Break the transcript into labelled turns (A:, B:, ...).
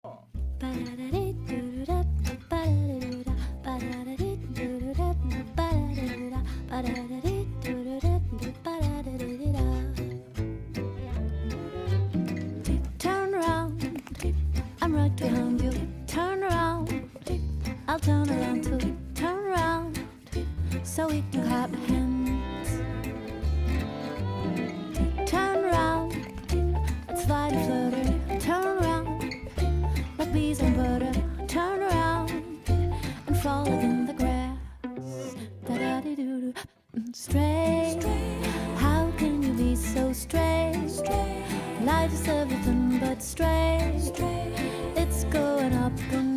A: Turn around, I'm right behind you. Turn around, I'll turn around too. Turn around, so we can clap hands. Turn around, let's fly to flutter. Turn around, like bees and butter. Turn around and fall in the grass. Ba-da-dee-doo-doo. Stray, how can you be so stray? Life is everything but stray. It's going up and